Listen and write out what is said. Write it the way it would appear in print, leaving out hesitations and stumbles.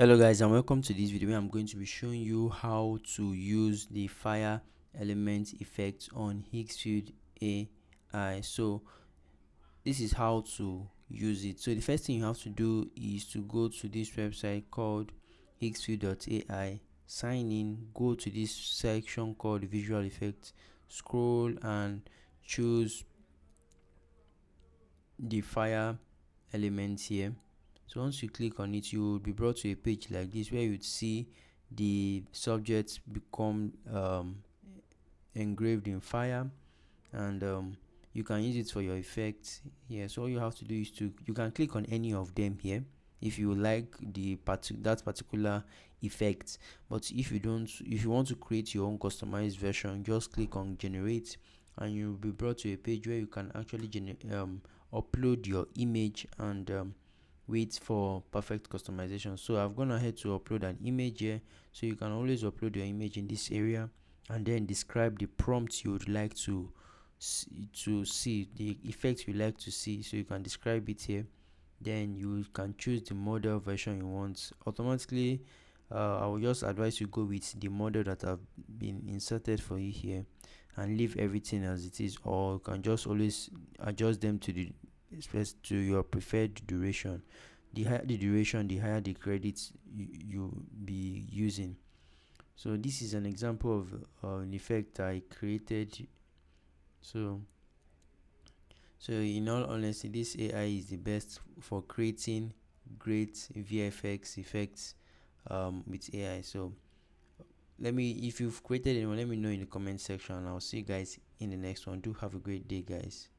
Hello guys, and welcome to this video where I'm going to be showing you how to use the fire element effect on Higgsfield AI. So this is how to use it. So the first thing you have to do is to go to this website called higgsfield.ai, sign in, go to this section called visual effects, scroll and choose the fire element here. So once you click on it, you will be brought to a page like this where you'd see the subjects become engraved in fire, and you can use it for your effects here. So all you have to do is you can click on any of them here if you like that particular effect. But if you don't, if you want to create your own customized version, just click on generate and you'll be brought to a page where you can actually upload your image and wait for perfect customization. So I've gone ahead to upload an image here. So you can always upload your image in this area and then describe the prompt you would like to see the effect you like to see. So you can describe it here, then you can choose the model version you want automatically. I will just advise you go with the model that have been inserted for you here and leave everything as it is, or you can just always adjust them to your preferred duration. The higher the duration, the higher the credits you be using. So this is an example of an effect I created. So in all honesty, this AI is the best for creating great VFX effects with AI. So if you've created anyone, let me know in the comment section. I'll see you guys in the next one. Do have a great day, guys.